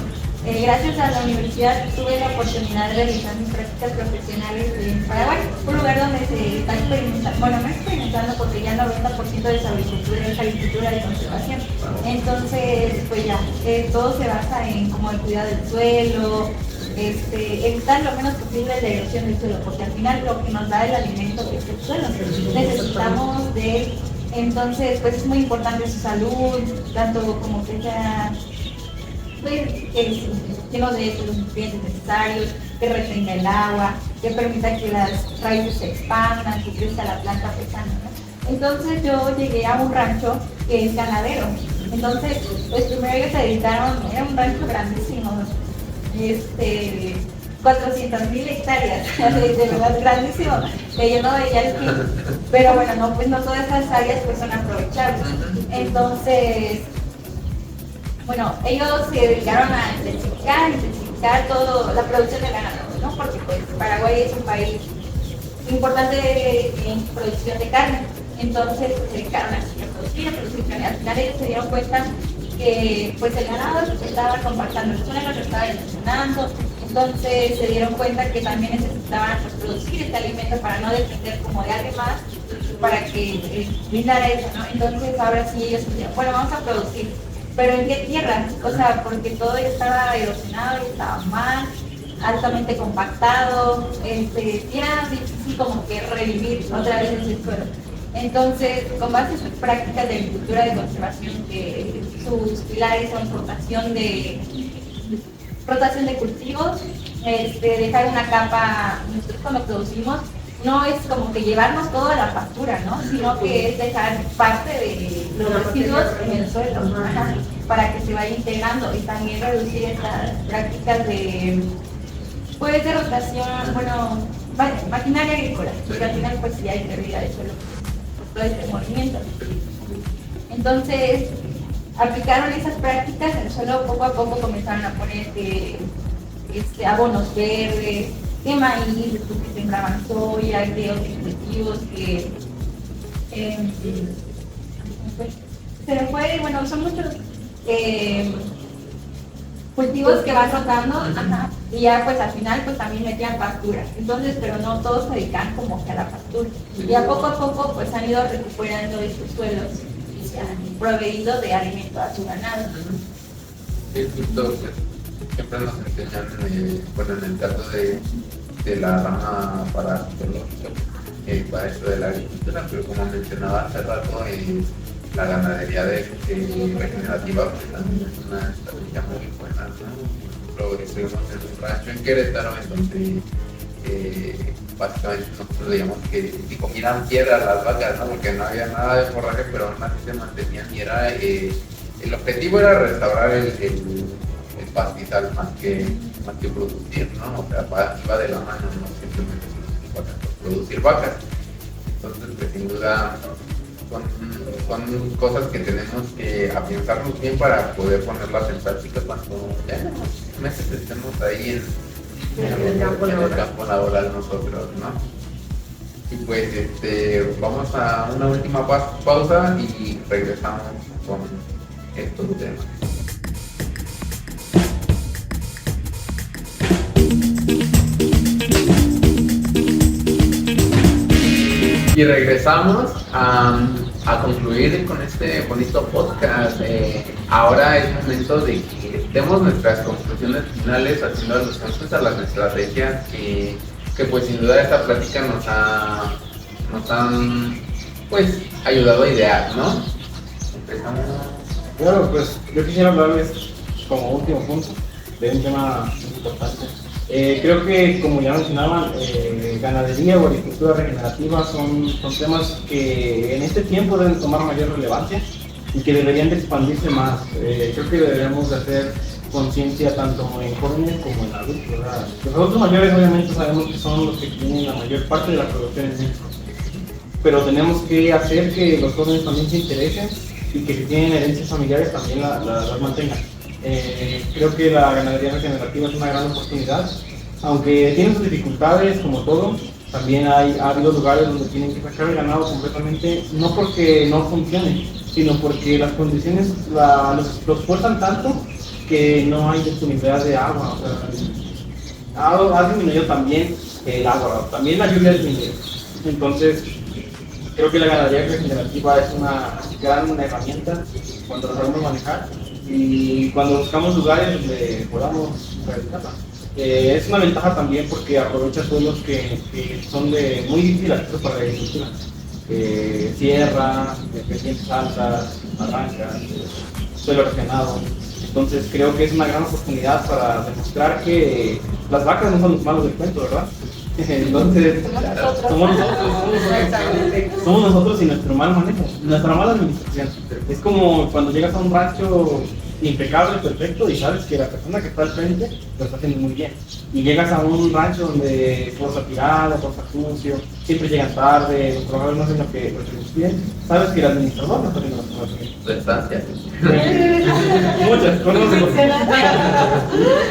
gracias a la universidad tuve la oportunidad de realizar mis prácticas profesionales en Paraguay, un lugar donde se está experimentando, bueno, no experimentando porque ya el 90% de su agricultura es agricultura de conservación. Entonces, pues ya, todo se basa en como el cuidado del suelo, evitar lo menos posible la erosión del suelo, porque al final lo que nos da el alimento es el suelo, necesitamos de él. Entonces, pues es muy importante su salud, tanto como que sea pues, lleno de los nutrientes necesarios, que retenga el agua, que permita que las raíces se expandan, que crezca la planta pesana, ¿no? Entonces yo llegué a un rancho que es ganadero. Entonces, pues primero ellos se dedicaron, era un rancho grandísimo, 400,000 hectáreas, de verdad grandísimo, que yo no veía el fin, pero bueno, no, pues no todas esas áreas pues son aprovechables. Entonces, bueno, ellos se dedicaron a intensificar toda la producción de ganado, ¿no? Porque pues Paraguay es un país importante en producción de carne, entonces se dedicaron a producir carne. Al final ellos se dieron cuenta que pues el ganado estaba compactando el suelo, lo estaba erosionando, entonces se dieron cuenta que también necesitaban pues, producir este alimento para no depender como de alguien más, para que brindara eso, ¿no? Entonces ahora sí ellos dijeron, bueno, vamos a producir, pero ¿en qué tierra? O sea, porque todo estaba erosionado y estaba mal, altamente compactado, era difícil como que revivir otra vez ese suelo. Entonces, con base en sus prácticas de agricultura de conservación, que sus pilares son rotación de cultivos, dejar una capa, nosotros cuando producimos, no es como que llevarnos toda la pastura, ¿no? Sino que es dejar parte de los residuos en el suelo, para que se vaya integrando y también reducir estas prácticas de rotación, bueno, maquinaria agrícola, porque al final pues sí hay pérdida de suelo por todo este movimiento. Entonces, aplicaron esas prácticas en el suelo, poco a poco comenzaron a poner abonos verdes, de maíz, después que sembraban soya, de otros cultivos que se me fue, bueno, son muchos cultivos que van rotando, y ya pues al final pues también metían pastura, entonces pero no todos se dedican como que a la pastura, y a poco pues han ido recuperando estos suelos y se han proveído de alimento a su ganado. Sí, justo, siempre nos enseñan, bueno, en el caso de la rama parasitológica, para esto de la agricultura, pero como mencionaba hace rato, la ganadería regenerativa pues, también es una estrategia muy buena, ¿no? Por ejemplo, estuvimos en un rancho en Querétaro, en donde básicamente nosotros veíamos que si comieran piedra las vacas, ¿no? Porque no había nada de forraje, pero aún así se mantenían, y era el objetivo era restaurar el pastizal más que producir, ¿no? O sea, iba de la mano, no simplemente producir vacas. Entonces, pues, sin duda son cosas que tenemos que afianzarnos bien para poder ponerlas en práctica cuando ya en unos meses estemos ahí en el campo laboral nosotros, ¿no? Y pues vamos a una última pausa y regresamos con estos temas. Y regresamos a concluir con este bonito podcast. Ahora es momento de que demos nuestras conclusiones finales, haciendo alusión pues, a las estrategias que pues sin duda esta plática nos han pues ayudado a idear, ¿no? Empezamos. Bueno, pues yo quisiera hablarles como último punto de un tema importante. Creo que, como ya mencionaban, ganadería o agricultura regenerativa son temas que en este tiempo deben tomar mayor relevancia y que deberían de expandirse más. Creo que deberíamos de hacer conciencia tanto en jóvenes como en adultos, ¿verdad? Los adultos mayores obviamente sabemos que son los que tienen la mayor parte de la producción en México, pero tenemos que hacer que los jóvenes también se interesen y que si tienen herencias familiares también las mantengan. Creo que la ganadería regenerativa es una gran oportunidad, aunque tiene sus dificultades como todo. También ha habido lugares donde tienen que sacar el ganado completamente, no porque no funcione, sino porque las condiciones los fuerzan tanto que no hay disponibilidad de agua. O sea, ha disminuido también el agua, también la lluvia ha disminuido. Entonces, creo que la ganadería regenerativa es una gran herramienta cuando la sabemos manejar y cuando buscamos lugares donde podamos realizarla. Es una ventaja también porque aprovecha suelos que son de muy difícil acceso para la agricultura. Sierra, pendientes altas, barrancas, suelo erosionado. Entonces creo que es una gran oportunidad para demostrar que las vacas no son los malos del cuento, ¿verdad? Entonces, somos nosotros y nuestro mal manejo, nuestra mala administración. Es como cuando llegas a un rancho impecable, perfecto, y sabes que la persona que está al frente lo está haciendo muy bien. Y llegas a un rancho donde todo está tirado, todo está sucio, siempre llegan tarde, los trabajadores no hacen lo que les piden, sabes que el administrador no está haciendo las cosas bien. Tu estancia. Muchas, conozco.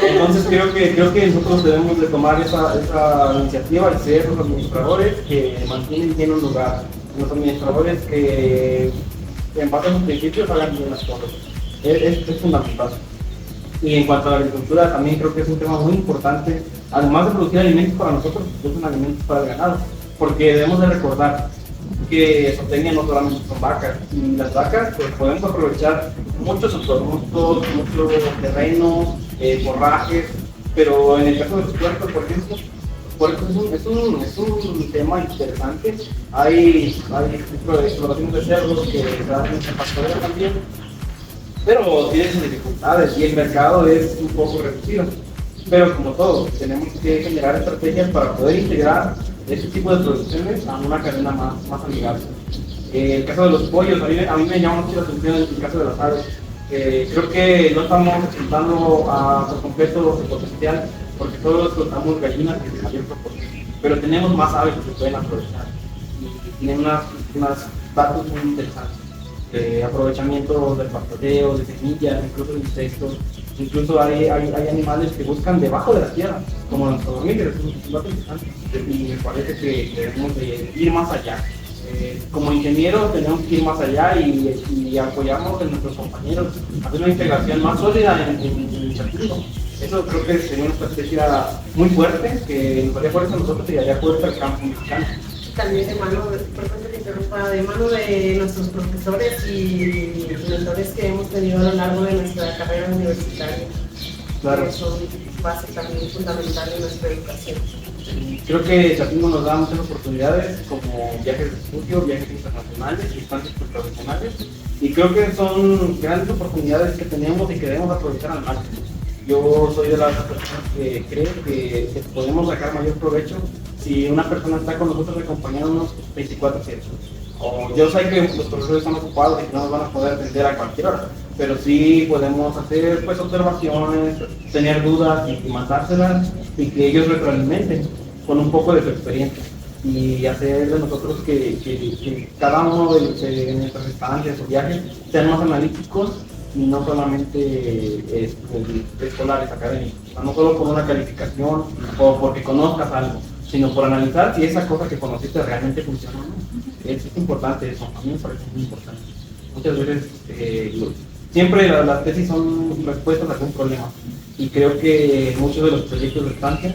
Entonces creo que nosotros debemos de tomar esa iniciativa y ser los administradores que mantienen bien un lugar, los administradores que en base a sus principios hagan bien las cosas. es fundamental. Y en cuanto a la agricultura, también creo que es un tema muy importante, además de producir alimentos para nosotros, producen alimentos para el ganado, porque debemos de recordar que zootecnia no solamente son vacas, y las vacas pues podemos aprovechar muchos productos, muchos terrenos, forrajes, pero en el caso de los puercos, por ejemplo, es un tema interesante. Hay explotaciones de cerdos que se hacen en pastoreo también, pero tiene sus dificultades y el mercado es un poco reducido. Pero como todo, tenemos que generar estrategias para poder integrar este tipo de producciones a una cadena más amigable. El caso de los pollos, a mí me llama mucho la atención el caso de las aves. Creo que no estamos explotando por completo su potencial, porque solo explotamos gallinas que se mayor proporción, pero tenemos más aves que se pueden aprovechar y tienen unos datos muy interesantes. Aprovechamiento del pastoreo, de semillas, incluso de insectos, incluso hay animales que buscan debajo de la tierra, como los mamíferos, es un dato interesante y me parece que debemos de ir más allá. Como ingenieros tenemos que ir más allá y apoyarnos en nuestros compañeros, hacer una integración más sólida en el Chapingo. Eso creo que sería una estrategia muy fuerte, que nos haría fuerza a nosotros y haría fuerza al campo mexicano. También de mano de nuestros profesores y mentores que hemos tenido a lo largo de nuestra carrera universitaria. Claro. Que son base también fundamental en nuestra educación. Creo que Chapingo nos da muchas oportunidades como viajes de estudio, viajes internacionales, estancias profesionales, y creo que son grandes oportunidades que tenemos y que debemos aprovechar al máximo. Yo soy de las personas que creo que podemos sacar mayor provecho si una persona está con nosotros acompañándonos 24/7. O yo sé que los profesores están ocupados y que no nos van a poder atender a cualquier hora, pero sí podemos hacer pues observaciones, tener dudas y mandárselas y que ellos retroalimenten con un poco de su experiencia y hacer de nosotros que cada uno de nuestras estancias o viajes sean más analíticos y no solamente escolares, académicos, o sea, no solo por una calificación o porque conozcas algo, sino por analizar si esa cosa que conociste realmente funciona o no. Es importante eso, a mí me parece muy importante. Muchas veces, siempre las tesis son respuestas a algún problema, y creo que muchos de los proyectos de estancia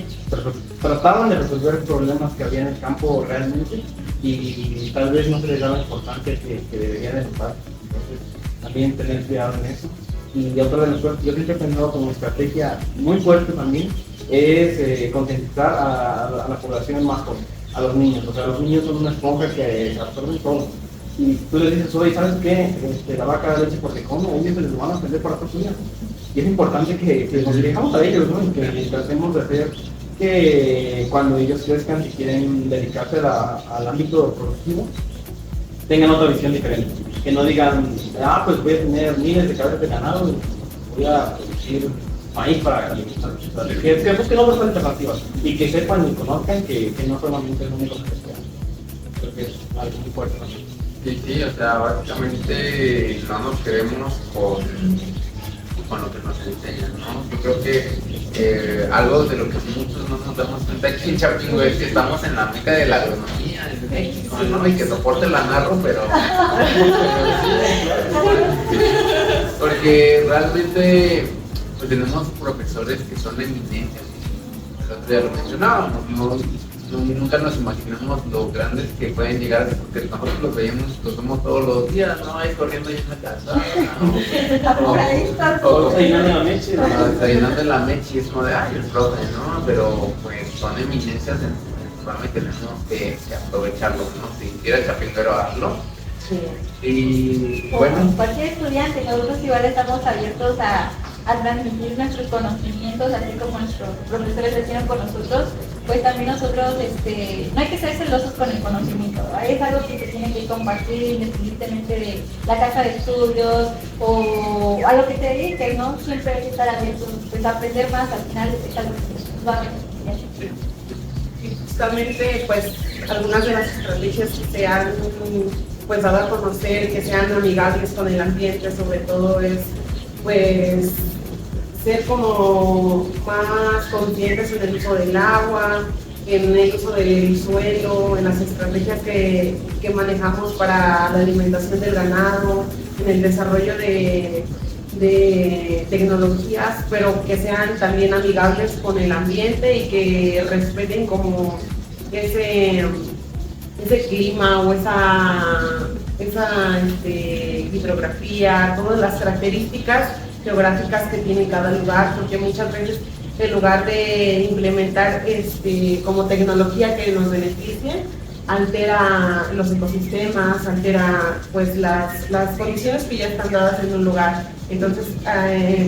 trataban de resolver problemas que había en el campo realmente, y tal vez no se les daba la importancia que debería de notar. Entonces, también tener cuidado en eso. Y otra de las cosas que yo siempre he pensado como estrategia muy fuerte también es concientizar a la población más joven, a los niños. O sea, los niños son una esponja que absorben todo. Y tú les dices, oye, ¿sabes qué? La vaca da leche porque come, ellos se les van a aprender por otros niños. Y es importante que nos dirigamos a ellos, ¿no? Y que tratemos de hacer que cuando ellos crezcan y quieren dedicarse al ámbito productivo, tengan otra visión diferente. Que no digan, pues voy a tener miles de cabezas de ganado y voy a producir maíz para alimentar. Que busquen otras alternativas y que sepan y conozcan que no solamente es lo único que se puede. Creo que es algo muy fuerte también. Sí, o sea, básicamente no nos quedemos con lo que nos enseñan, ¿no? Yo creo que algo de lo que muchos no nos damos cuenta aquí en Chapingo es que estamos en la meca de la agronomía, ¿no? Y que soporte la narro, pero porque realmente pues tenemos profesores que son eminencias, el otro día lo mencionábamos, nunca nos imaginamos lo grandes que pueden llegar a ser, porque nosotros los veíamos, los vemos todos los días, ¿no? Ahí corriendo ahí en la casa, o desayunando en la meche, y es como de, ay, el profe, ¿no? Pero pues son eminencias en el programa y tenemos que aprovecharlo, ¿no? Si quiere Chapinguero, hazlo. Sí. Y como bueno, cualquier estudiante, nosotros igual estamos abiertos a transmitir nuestros conocimientos, así como nuestros profesores lo hicieron con nosotros, pues también nosotros, no hay que ser celosos con el conocimiento, ¿verdad? Es algo que se tiene que compartir independientemente de la casa de estudios o a lo que te dediques, ¿no? Siempre hay que estar abiertos, pues aprender más, al final es algo que nos va a beneficiar. Y justamente, pues, algunas de las estrategias que se han pues dado a conocer, que sean amigables con el ambiente, sobre todo es, pues, ser como más conscientes en el uso del agua, en el uso del suelo, en las estrategias que manejamos para la alimentación del ganado, en el desarrollo de de tecnologías, pero que sean también amigables con el ambiente y que respeten como ese clima o esa hidrografía, todas las características geográficas que tiene cada lugar, porque muchas veces en lugar de implementar como tecnología que nos beneficie, altera los ecosistemas, altera pues las condiciones que ya están dadas en un lugar. Entonces,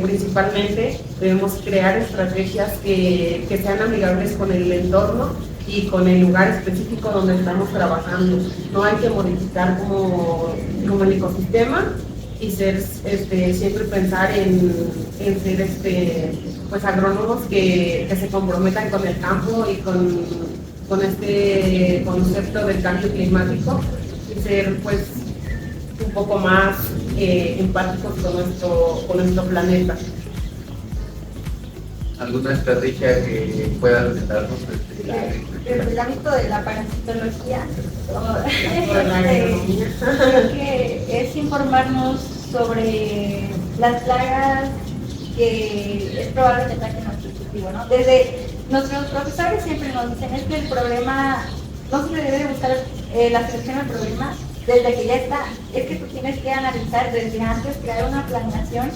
principalmente debemos crear estrategias que sean amigables con el entorno y con el lugar específico donde estamos trabajando. No hay que modificar como el ecosistema y ser siempre pensar en ser pues agrónomos que se comprometan con el campo y con este concepto del cambio climático y ser pues un poco más empáticos con nuestro planeta. ¿Alguna estrategia que pueda darnos desde el ámbito de la parasitología? agronomía. Creo que es informarnos sobre las plagas que es probable que ataquen nuestro cultivo, ¿no? Desde nuestros profesores siempre nos dicen es que el problema no se le debe buscar la solución al problema desde que ya está, es que tú tienes que analizar desde antes, crear una planeación,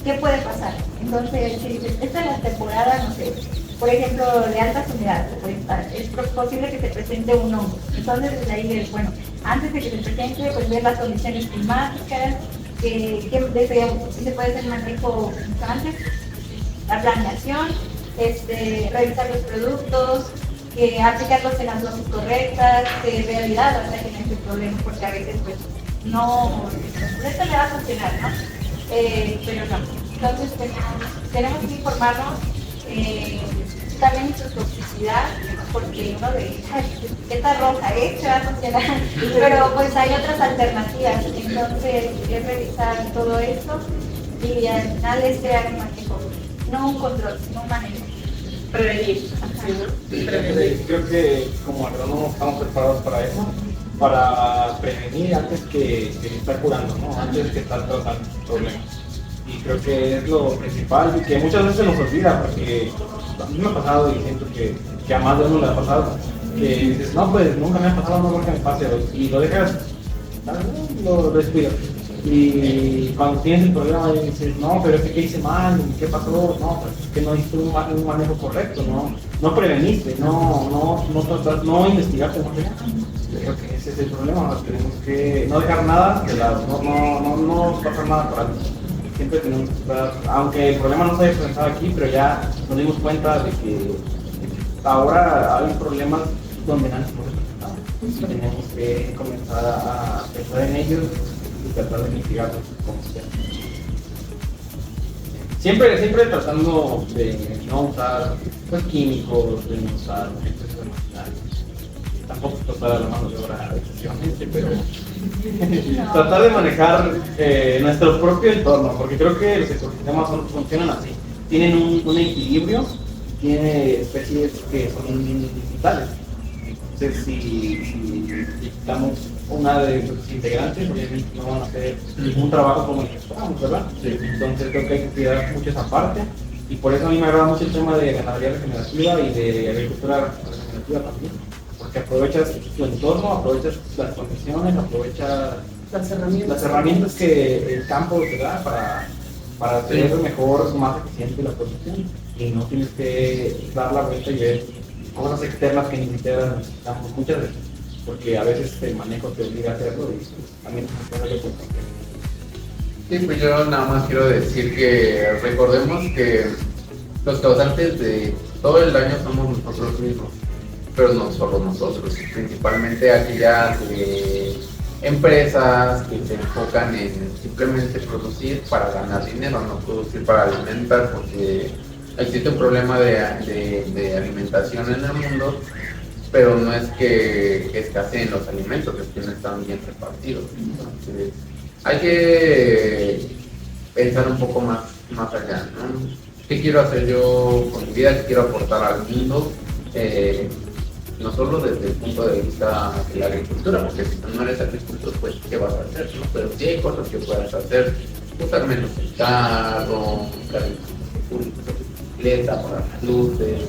qué puede pasar. Entonces, si dices, esta es la temporada, no sé, por ejemplo, de altas humedades, es posible que se presente un hongo. Entonces, desde ahí es, bueno, antes de que se presente, pues ver las condiciones climáticas, que se puede hacer manejo antes, la planeación, revisar los productos, aplicarlos en las dosis correctas, de realidad, o sea que no hay problema, porque a veces pues no, esto le va a funcionar, ¿no? Pero no. Entonces pues, tenemos que informarnos también su toxicidad, porque uno de esta roja se va a funcionar, pero pues hay otras alternativas, entonces es revisar todo esto y al final es crear un manejo, no un control, sino un manejo. Prevenir. ¿Sí, no? Prevenir. Creo que como agrónomos estamos preparados para eso, para prevenir antes que estar curando, ¿no? Antes que estar tratando problemas. Y creo que es lo principal y que muchas veces se nos olvida, porque a mí me ha pasado y siento que a más de uno le ha pasado, que dices, no, pues nunca me ha pasado, no creo que me pase, y lo dejas, lo descuidas. Y cuando tienes el problema dices, no, pero es que ¿qué hice mal? ¿Qué pasó? No, pues es que no hiciste un manejo correcto, no preveniste, no investigaste, no. Creo que ese es el problema, tenemos que no dejar nada de lado, no pasar nada por alto. Siempre tenemos que estar, aunque el problema no se haya presentado aquí, pero ya nos dimos cuenta de que ahora hay problemas donde antes no se presentaban. Tenemos que comenzar a pensar en ellos y tratar de mitigarlos como sea. Siempre tratando de no usar pues, químicos, de no usar efectos emocionales. Tampoco tratar la mano de obra excesivamente, pero tratar de manejar nuestro propio entorno, porque creo que los ecosistemas funcionan así. Tienen un equilibrio, tiene especies que son vitales. Entonces, si quitamos una de sus integrantes, obviamente no van a hacer ningún trabajo como el que esperamos, ¿verdad? Sí. Entonces creo que hay que cuidar mucho esa parte, y por eso a mí me agrada mucho el tema de ganadería regenerativa y de agricultura regenerativa también, porque aprovechas tu entorno, aprovechas las condiciones, aprovechas las herramientas que el campo te da para hacer mejor, más eficiente la producción, y no tienes que dar la vuelta y ver cosas externas que ni siquiera necesitamos muchas veces, porque a veces el manejo te obliga a hacerlo y también es una cosa importante. Sí, pues yo nada más quiero decir que recordemos que los causantes de todo el daño somos nosotros mismos, pero no solo nosotros, principalmente aquellas empresas que se enfocan en simplemente producir para ganar dinero, no producir para alimentar, porque existe un problema de alimentación en el mundo, pero no es que escaseen los alimentos, es que no están bien repartidos. Entonces, hay que pensar un poco más allá, ¿no? ¿Qué quiero hacer yo con mi vida? ¿Qué quiero aportar al mundo? No solo desde el punto de vista de la agricultura, porque si no eres agricultor, pues ¿qué vas a hacer? ¿No? Pero sí hay cosas que puedes hacer usar menos el carro, usar el bicicleta, apagar las luces,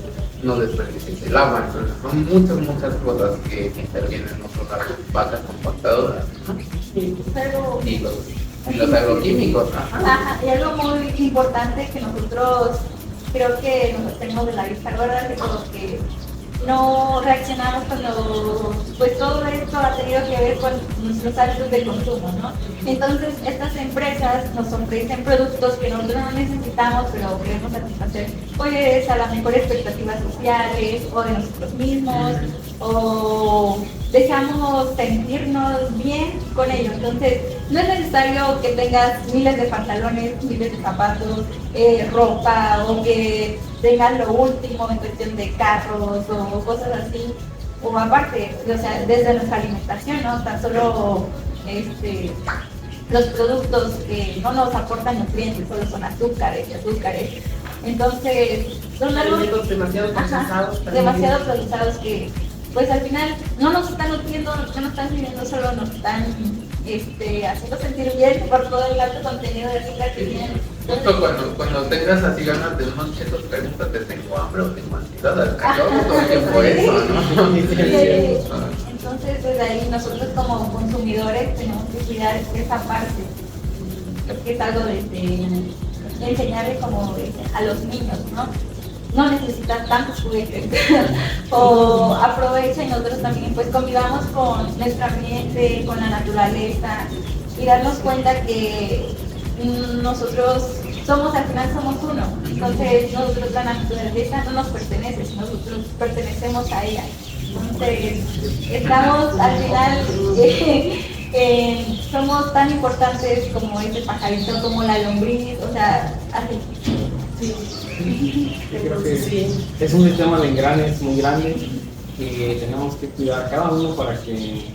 no desperdiciar el agua. Entonces son muchas cosas que intervienen en nuestras vacas compactadoras, ¿no? Pero, Y los agroquímicos. ajá, y algo muy importante que nosotros creo que nos hacemos de la vista gorda, que como que no reaccionamos cuando pues todo esto ha tenido que ver con nuestros hábitos de consumo, ¿no? Entonces estas empresas nos ofrecen productos que nosotros no necesitamos, pero queremos satisfacer pues a las mejores expectativas sociales o de nosotros mismos, o deseamos sentirnos bien con ellos. Entonces no es necesario que tengas miles de pantalones, miles de zapatos, ropa, o que tengas lo último en cuestión de carros o cosas así, o aparte, o sea, desde nuestra alimentación, ¿no? Tan solo los productos que no nos aportan nutrientes, solo son azúcares y azúcares. Entonces, son algo demasiado procesados. ajá, demasiado procesados que pues al final no nos están nutriendo, no nos están sirviendo, solo nos están haciendo sentir bien por todo el alto contenido de azúcar que tienen. Justo cuando tengas así ganas de unos chetos, pregúntate, ¿tengo hambre o tengo ansiedad? Yo hago todo el tiempo eso, ¿no? Entonces, pues ahí nosotros como consumidores tenemos que cuidar esa parte. Creo que es algo de enseñarle como a los niños, ¿no? No necesitan tantos juguetes. O aprovecha y nosotros también pues convivamos con nuestro ambiente, con la naturaleza y darnos cuenta que nosotros al final somos uno. Entonces nosotros, la naturaleza no nos pertenece, nosotros pertenecemos a ella. Entonces estamos al final somos tan importantes como ese pajarito, como la lombriz, o sea, así. Yo creo que es un sistema de engranes muy grande y tenemos que cuidar cada uno para que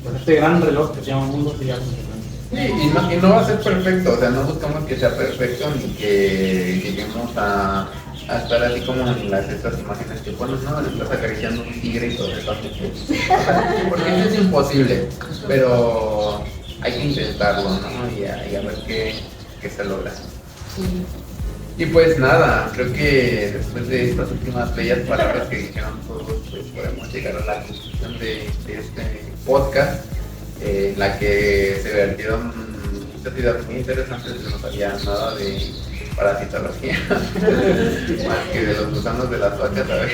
pues, este gran reloj que se llama mundo siga funcionando. Sí, y no va a ser perfecto, o sea, no buscamos que sea perfecto ni que lleguemos a estar así como en estas imágenes que pones, ¿no? Le estás acariciando un tigre y todo eso, porque eso es imposible, pero hay que intentarlo, ¿no? Y a ver qué se logra. Y pues nada, creo que después de estas últimas bellas palabras que dijeron todos, pues podemos llegar a la conclusión de este podcast, en la que se vertieron muchas ideas muy interesantes. Yo no sabía nada de parasitología, más que de los gusanos de las vacas, ¿sabes?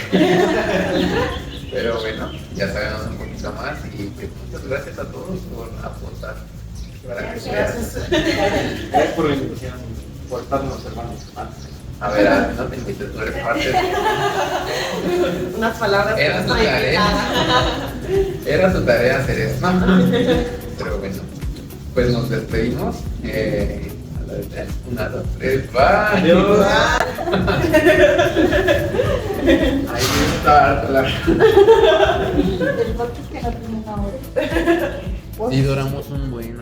Pero bueno, ya sabemos un poquito más y pues, muchas gracias a todos por aportar. Gracias. Gracias por la invitación, por estarnos, hermanos. A ver, no te invites, tú eres parte de... Unas palabras. Era su tarea hacer eso. Pero bueno, pues nos despedimos. A la de 3, 1, 2, 3, bye. Adiós. Ahí está la... El podcast que no tiene una hora. Sí, duramos un buen.